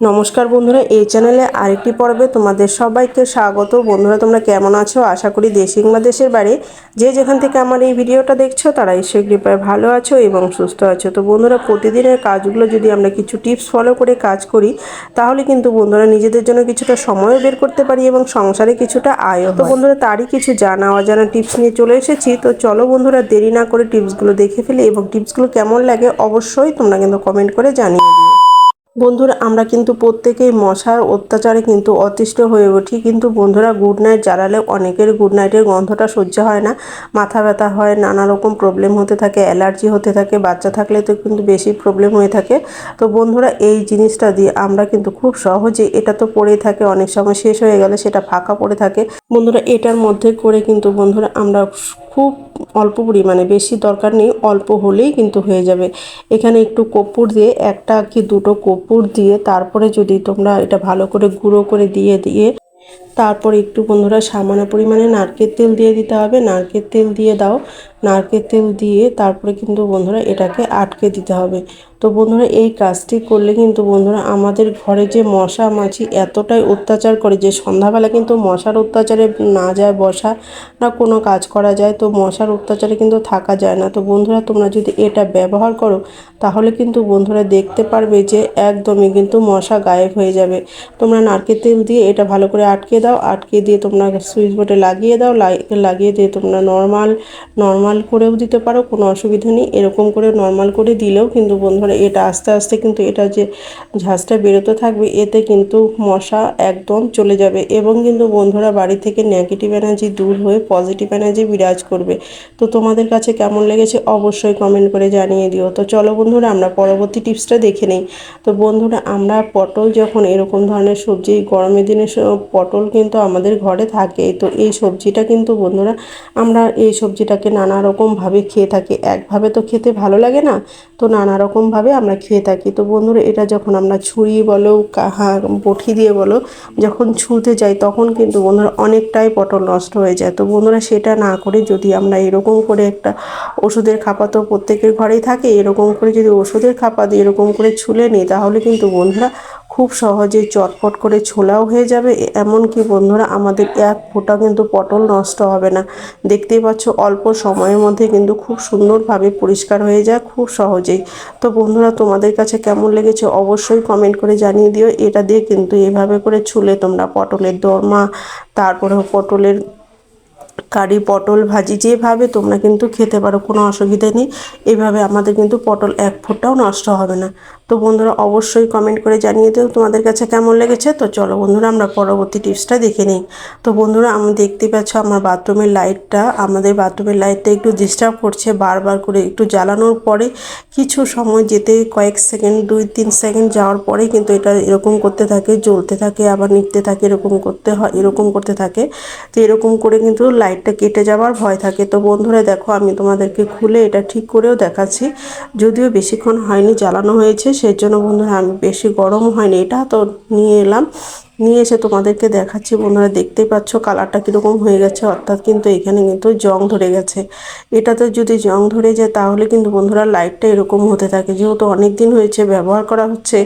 নমস্কার বন্ধুরা, এই চ্যানেলে আরেকটি পর্বে তোমাদের সবাইকে স্বাগত। বন্ধুরা, তোমরা কেমন আছো? আশা করি দেশ কিংবা দেশের বাইরে যে যেখান থেকে আমার এই ভিডিওটা দেখছো তারা ঈশ্বর কৃপায় ভালো আছো এবং সুস্থ আছো। তো বন্ধুরা, প্রতিদিনের কাজগুলো যদি আমরা কিছু টিপস ফলো করে কাজ করি তাহলে কিন্তু বন্ধুরা নিজেদের জন্য কিছুটা সময়ও বের করতে পারি এবং সংসারে কিছুটা আয়ও। তো বন্ধুরা, তারই কিছু জানা অজানা টিপস নিয়ে চলে এসেছি। তো চলো বন্ধুরা, দেরি না করে টিপসগুলো দেখে ফেলি এবং টিপসগুলো কেমন লাগে অবশ্যই তোমরা কিন্তু কমেন্ট করে জানিয়ে দিও। বন্ধুরা, আমরা কিন্তু প্রত্যেকেই মশার অত্যাচারে কিন্তু অতিষ্ঠ হয়ে উঠি, কিন্তু বন্ধুরা গুড নাইট জ্বালালে অনেকের গুড নাইটের গন্ধটা সহ্য হয় না, মাথা ব্যথা হয়, নানা রকম প্রবলেম হতে থাকে, অ্যালার্জি হতে থাকে, বাচ্চা থাকলে তো কিন্তু বেশি প্রবলেম হয়ে থাকে। তো বন্ধুরা, এই জিনিসটা দিয়ে আমরা কিন্তু খুব সহজে, এটা তো পড়েই থাকে, অনেক সময় শেষ হয়ে গেলে সেটা ফাঁকা পড়ে থাকে বন্ধুরা, এটার মধ্যে করে কিন্তু বন্ধুরা আমরা খুব অল্প পরিমাণে, বেশি দরকার নেই, অল্প হলেই কিন্তু হয়ে যাবে। এখানে একটু কর্পূর দিয়ে, একটা কি দুটো কর্পূর দিয়ে তারপরে যদি তোমরা এটা ভালো করে গুঁড়ো করে দিয়ে তারপর একটু বন্ধুরা সামান্য পরিমাণে নারকেল তেল দিয়ে দিতে হবে। নারকেল তেল দিয়ে দাও, নারকেল তেল দিয়ে তারপরে কিন্তু বন্ধুরা এটাকে আটকে দিতে হবে। তো বন্ধুরা, এই কাজটি করলে কিন্তু বন্ধুরা আমাদের ঘরে যে মশা মাছি এতটাই অত্যাচার করে যে সন্ধ্যাবেলা কিন্তু মশার অত্যাচারে না যায় বসা, না কোনো কাজ করা যায়। তো মশার অত্যাচারে কিন্তু থাকা যায় না। তো বন্ধুরা, তোমরা যদি এটা ব্যবহার করো তাহলে কিন্তু বন্ধুরা দেখতে পারবে যে একদমই কিন্তু মশা গায়েব হয়ে যাবে। তোমরা নারকেল তেল দিয়ে এটা ভালো করে আটকে দাও, আটকে দিয়ে তোমরা সুইচ বোর্ডে লাগিয়ে দাও, লাগিয়ে দিয়ে তোমরা নর্মাল করেও দিতে পারো, কোনো অসুবিধা নেই। এরকম করে নর্মাল করে দিলেও কিন্তু বন্ধুরা এটা আস্তে আস্তে কিন্তু এটা যে ঝাঁজটা বেরোতে থাকবে এতে কিন্তু মশা একদম চলে যাবে এবং কিন্তু বন্ধুরা বাড়ি থেকে নেগেটিভ এনার্জি দূর হয়ে পজিটিভ এনার্জি বিরাজ করবে। তো তোমাদের কাছে কেমন লেগেছে অবশ্যই কমেন্ট করে জানিয়ে দিও। তো চলো বন্ধুরা, আমরা পরবর্তী টিপসটা দেখে নেই। তো বন্ধুরা, আমরা পটল যখন এরকম ধরনের সবজি, গরমের দিনে পটল কিন্তু আমাদের ঘরে থাকে। তো এই সবজিটা কিন্তু বন্ধুরা আমরা এই সবজিটাকে নানা রকমভাবে খেয়ে থাকি, একভাবে তো খেতে ভালো লাগে না, তো নানা রকমভাবে আমরা খেয়ে থাকি। তো বন্ধুরা, এটা যখন আমরা ছুরি বলো বটি দিয়ে বলো যখন ছুঁতে যাই তখন কিন্তু বন্ধুরা অনেকটাই পটল নষ্ট হয়ে যায়। তো বন্ধুরা, সেটা না করে যদি আমরা এরকম করে একটা ওষুধের খাপা তো প্রত্যেকের ঘরেই থাকে, এরকম করে যদি ওষুধের খাপা দিয়ে এরকম করে ছুলে নিই তাহলে কিন্তু বন্ধুরা খুব সহজেই চটপট করে ছোলাও হয়ে যাবে। এমনকি বন্ধুরা আমাদের এক ফোঁটা কিন্তু পটল নষ্ট হবে না। দেখতেই পাচ্ছ অল্প সময়ের মধ্যে কিন্তু খুব সুন্দরভাবে পরিষ্কার হয়ে যায় খুব সহজেই। তো বন্ধুরা, তোমাদের কাছে কেমন লেগেছে অবশ্যই কমেন্ট করে জানিয়ে দিও। এটা দিয়ে কিন্তু এভাবে করে ছুলে তোমরা পটলের দোরমা, তারপরে পটলের কারি, পটল ভাজি, যেভাবে তোমরা কিন্তু খেতে পারো, কোনো অসুবিধা নেই। এইভাবে আমাদের কিন্তু পটল এক ফোঁটাও নষ্ট হবে না। তো বন্ধুরা অবশ্যই কমেন্ট করে জানিয়ে দিও তোমাদের কাছে কেমন লেগেছে। তো চলো বন্ধুরা, আমরা পরবর্তী টিপসটা দেখে নিই। তো বন্ধুরা, আমি দেখতে পাচ্ছ আমার আমাদের বাথরুমের লাইটটা একটু ডিস্টার্ব করছে, বারবার করে একটু জ্বালানোর পরে কিছু সময় যেতে কয়েক সেকেন্ড, 2-3 সেকেন্ড যাওয়ার পরে কিন্তু এটা এরকম করতে থাকে, জ্বলতে থাকে, আবার নিভতে থাকে, এরকম করতে থাকে। তো এরকম করে কিন্তু লাইটটা কেটে যাওয়ার ভয় থাকে। তো বন্ধুরা দেখো, আমি তোমাদেরকে খুলে এটা ঠিক করেও দেখাচ্ছি। যদিও বেশিক্ষণ হয়নি জ্বালানো হয়েছে, সেজন্য বন্ধুরা আমি বেশি গরম হয়নি, এটা তো নিয়ে এসে তোমাদেরকে দেখাচ্ছি। বন্ধুরা দেখতেই পাচ্ছ কালারটা কীরকম হয়ে গেছে, অর্থাৎ কিন্তু এখানে কিন্তু জং ধরে গেছে। এটাতে যদি জং ধরে যায় তাহলে কিন্তু বন্ধুরা লাইটটা এরকম হতে থাকে। যেহেতু অনেক দিন হয়েছে ব্যবহার করা হচ্ছে,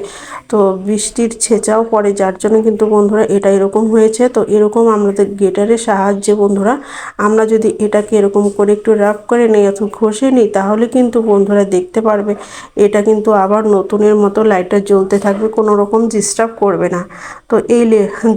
তো বৃষ্টির ছেঁচাও পড়ে, যার জন্য কিন্তু বন্ধুরা এটা এরকম হয়েছে। তো এরকম আমাদের গেটারের সাহায্যে বন্ধুরা আমরা যদি এটাকে এরকম করে একটু রাফ করে নিই অথবা ঘষে নিই তাহলে কিন্তু বন্ধুরা দেখতে পারবে এটা কিন্তু আবার নতুনের মতো লাইটটা জ্বলতে থাকবে, কোনো রকম ডিস্টার্ব করবে না। তো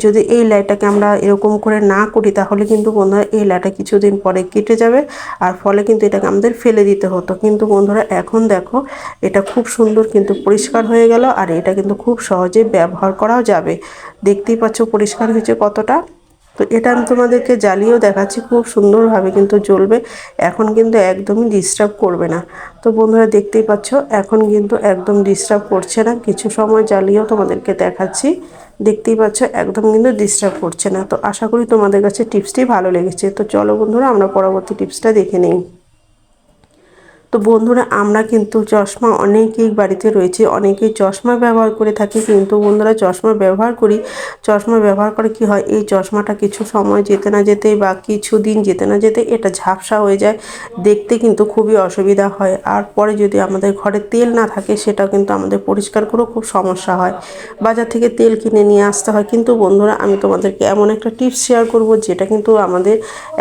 যদি এই লাইটটাকে আমরা এরকম করে না করি তাহলে কিন্তু বন্ধুরা এই লাইটটা কিছুদিন পরে কেটে যাবে, আর ফলে কিন্তু এটাকে আমাদের ফেলে দিতে হতো। কিন্তু বন্ধুরা এখন দেখো এটা খুব সুন্দর কিন্তু পরিষ্কার হয়ে গেল, আর এটা কিন্তু খুব সহজে ব্যবহার করাও যাবে। দেখতেই পাচ্ছ পরিষ্কার হয়েছে কতটা। তো এটা আমি তোমাদেরকে জ্বালিয়েও দেখাচ্ছি, খুব সুন্দরভাবে কিন্তু জ্বলবে, এখন কিন্তু একদমই ডিস্টার্ব করবে না। তো বন্ধুরা দেখতেই পাচ্ছ এখন কিন্তু একদম ডিস্টার্ব করছে না, কিছু সময় জ্বালিয়েও তোমাদেরকে দেখাচ্ছি। দেখতেই পাচ্ছ একদম কিন্তু ডিস্টার্ব করছে না। তো আশা করি তোমাদের কাছে টিপসটি ভালো লেগেছে। তো চলো বন্ধুরা, আমরা পরবর্তী টিপসটা দেখে নিই। তো বন্ধুরা আমরা কিন্তু চশমা অনেকেই বাড়িতে রয়েছে, অনেকেই চশমা ব্যবহার করে থাকি, কিন্তু বন্ধুরা চশমা ব্যবহার করে কি হয়, এই চশমাটা কিছু সময় যেতে না যেতে বা কিছু দিন যেতে না যেতে এটা ঝাপসা হয়ে যায়, দেখতে কিন্তু খুবই অসুবিধা হয়। আর পরে যদি আমাদের ঘরে তেল না থাকে সেটাও কিন্তু আমাদের পরিষ্কার করেও খুব সমস্যা হয়, বাজার থেকে তেল কিনে নিয়ে আসতে হয়। কিন্তু বন্ধুরা আমি তোমাদেরকে এমন একটা টিপস শেয়ার করব যেটা কিন্তু আমাদের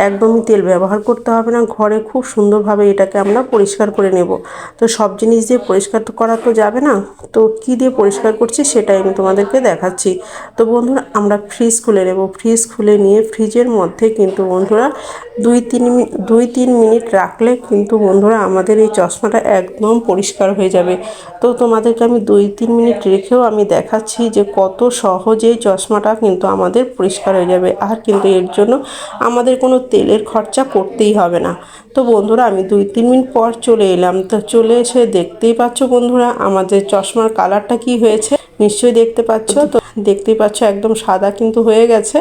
একদমই তেল ব্যবহার করতে হবে না, ঘরে খুব সুন্দরভাবে এটাকে আমরা পরিষ্কার করে নেব। তো সব জিনিস দিয়ে পরিষ্কার তো করা তো যাবে না, তো কি দিয়ে পরিষ্কার করছি সেটাই আমি তোমাদেরকে দেখাচ্ছি। তো বন্ধুরা আমরা ফ্রিজ খুলে নেব, ফ্রিজ খুলে নিয়ে ফ্রিজের মধ্যে কিন্তু বন্ধুরা 2-3 মিনিট রাখলে কিন্তু বন্ধুরা আমাদের এই চশমাটা একদম পরিষ্কার হয়ে যাবে। তো তোমাদেরকে আমি 2-3 মিনিট রেখেও আমি দেখাচ্ছি যে কত সহজেই চশমাটা কিন্তু আমাদের পরিষ্কার হয়ে যাবে, আর কিন্তু এর জন্য আমাদের কোনো তেলের খরচা করতেই হবে না। তো বন্ধুরা আমি 2-3 মিনিট পর চলে এলাম, তো চলে এসে দেখতেই পাচ্ছ বন্ধুরা আমাদের চশমার কালারটা কি হয়েছে, নিশ্চয়ই দেখতে পাচ্ছ। তো দেখতেই পাচ্ছ একদম সাদা কিন্তু হয়ে গেছে।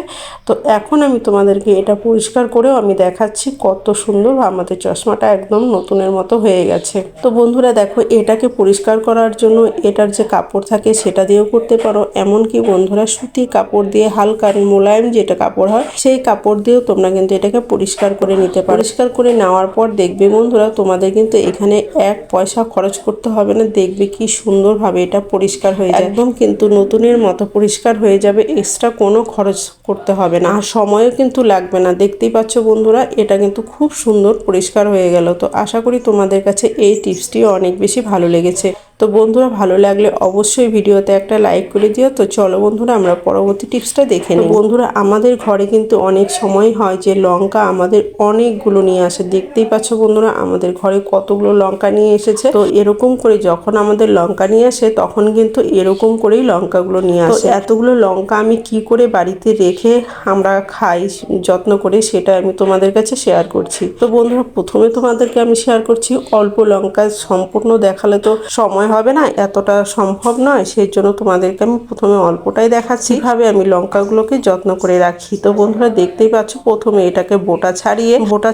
তো এখন আমি তোমাদেরকে এটা পরিষ্কার করেও আমি দেখাচ্ছি কত সুন্দর আমাদের চশমাটা একদম নতুনের মতো হয়ে গেছে। তো বন্ধুরা দেখো, এটাকে পরিষ্কার করার জন্য এটার যে কাপড় থাকে সেটা দিয়েও করতে পারো, এমনকি বন্ধুরা সুতির কাপড় দিয়ে হালকা মোলায়েম যেটা কাপড় হয় সেই কাপড় দিয়েও তোমরা কিন্তু এটাকে পরিষ্কার করে নিতে পারো। পরিষ্কার করে নেওয়ার পর দেখবে বন্ধুরা তোমাদের কিন্তু এখানে 1 পয়সা খরচ করতে হবে না, দেখবে কি সুন্দরভাবে এটা পরিষ্কার হয়ে যায়, একদম কিন্তু নতুনের মতো পরিষ্কার হয়ে যাবে, এক্সট্রা কোনো খরচ করতে হবে না, আর সময়ও কিন্তু লাগবে না। দেখতেই পাচ্ছ বন্ধুরা এটা কিন্তু খুব সুন্দর পরিষ্কার হয়ে গেল। তো আশা করি তোমাদের কাছে এই টিপসটি অনেক বেশি ভালো লেগেছে। তো বন্ধুরা ভালো লাগলে অবশ্যই ভিডিওতে একটা লাইক করে দিও। তো চলো বন্ধুরা আমরা পরবর্তী টিপসটা দেখে নিই। বন্ধুরা আমাদের ঘরে কিন্তু অনেক সময় হয় যে লঙ্কা আমাদের অনেকগুলো নিয়ে আসে, দেখতেই পাচ্ছ বন্ধুরা আমাদের ঘরে কতগুলো লঙ্কা নিয়ে এসেছে। তো এরকম করে যখন আমাদের লঙ্কা নিয়ে আসে তখন কিন্তু এরকম করেই লঙ্কাগুলো নিয়ে আসে। এতগুলো লঙ্কা আমি কি করে বাড়িতে রেখে আমরা খাই যত্ন করে সেটা আমি তোমাদের কাছে শেয়ার করছি। তো বন্ধুরা প্রথমে তোমাদেরকে আমি শেয়ার করছি অল্প লঙ্কা, সম্পূর্ণ দেখালে তো সময় হবে না, এতটা সম্ভব নয়, সেই জন্য তোমাদেরকে আমি প্রথমে অল্পটাই দেখাচ্ছি কিভাবে আমি লঙ্কাগুলোকে যত্ন করে রাখি। তো বন্ধুরা দেখতেই পাচ্ছ প্রথমে এটাকে বোটা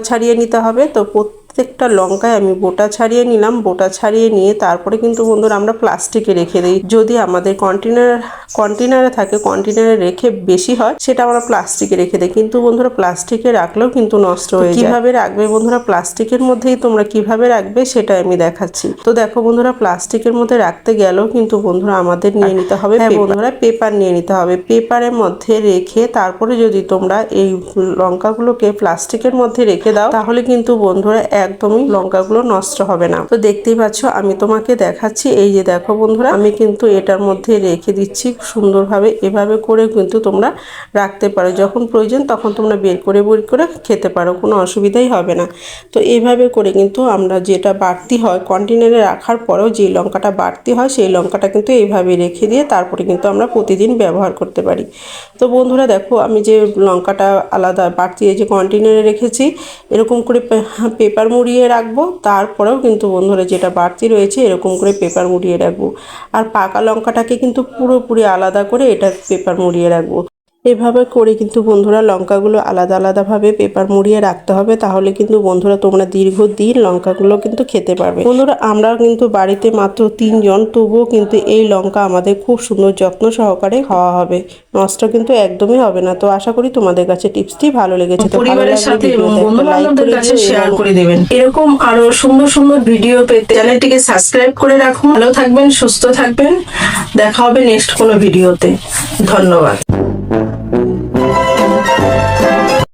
ছাড়িয়ে নিতে হবে। তো প্রত্যেকটা লঙ্কায় আমি বোটা ছাড়িয়ে নিলাম, বোটা ছাড়িয়ে নিয়ে তারপরে কিন্তু বন্ধুরা আমরা প্লাস্টিকে রেখে দিই। যদি আমাদের কন্টেনারে থাকে, কন্টেনারে রেখে বেশি হয় সেটা আমরা প্লাস্টিকে রেখে দিই, কিন্তু বন্ধুরা প্লাস্টিকে রাখলেও কিন্তু নষ্ট হয়ে যায়। কিভাবে রাখবে বন্ধুরা, প্লাস্টিকের মধ্যেই তোমরা কিভাবে রাখবে সেটা আমি দেখাচ্ছি। তো দেখো বন্ধুরা প্লাস্টিকের মধ্যে রাখতে গেলেও কিন্তু বন্ধুরা আমাদের নিয়ে নিতে হবে বন্ধুরা পেপার নিয়ে নিতে হবে। পেপারের মধ্যে রেখে তারপরে যদি তোমরা এই লঙ্কাগুলোকে প্লাস্টিকের মধ্যে রেখে দাও তাহলে কিন্তু বন্ধুরা একদমই লঙ্কাগুলো নষ্ট হবে না। তো দেখতেই পাচ্ছ আমি তোমাকে দেখাচ্ছি, এই যে দেখো বন্ধুরা আমি কিন্তু এটার মধ্যে রেখে দিচ্ছি সুন্দরভাবে। এভাবে করে কিন্তু তোমরা রাখতে পারো, যখন প্রয়োজন তখন তোমরা বের করে খেতে পারো, কোনো অসুবিধাই হবে না। তো এইভাবে করে কিন্তু আমরা যেটা বাড়তি হয় কন্টেনারে রাখার পরেও যে লঙ্কাটা বাড়তি হয় সেই লঙ্কাটা কিন্তু এইভাবে রেখে দিয়ে তারপরে কিন্তু আমরা প্রতিদিন ব্যবহার করতে পারি। তো বন্ধুরা দেখো আমি যে লঙ্কাটা আলাদা বাড়তি এই যে কন্টেনারে রেখেছি এরকম করে পেপার মুড়িয়ে রাখবো, তারপরেও কিন্তু বন্ধুরা যেটা বাড়তি রয়েছে এরকম করে পেপার মুড়িয়ে রাখবো। আর পাকা লঙ্কাটাকে কিন্তু পুরোপুরি আলাদা করে এটা পেপার মুড়িয়ে রাখবো। এভাবে করে কিন্তু বন্ধুরা লঙ্কাগুলো আলাদাভাবে পেপার মুড়িয়ে রাখতে হবে, তাহলে কিন্তু বন্ধুরা তোমরা দীর্ঘদিন লঙ্কাগুলো কিন্তু খেতে পারবে। বন্ধুরা আমরা কিন্তু বাড়িতে মাত্র 3 জন, তবুও কিন্তু এই লঙ্কা আমাদের খুব সুন্দর যত্ন সহকারে খাওয়া হবে, নষ্ট কিন্তু একদমই হবে না। তো আশা করি তোমাদের কাছে টিপসটি ভালো লেগেছে। তো পরিবারের সাথে এবং বন্ধু-বান্ধবদের কাছে শেয়ার করে দেবেন। এরকম আরো সুন্দর ভিডিও পেতে চ্যানেলটিকে সাবস্ক্রাইব করে রাখুন। ভালো থাকবেন, সুস্থ থাকবেন, দেখা হবে নেক্সট কোনো ভিডিওতে। ধন্যবাদ।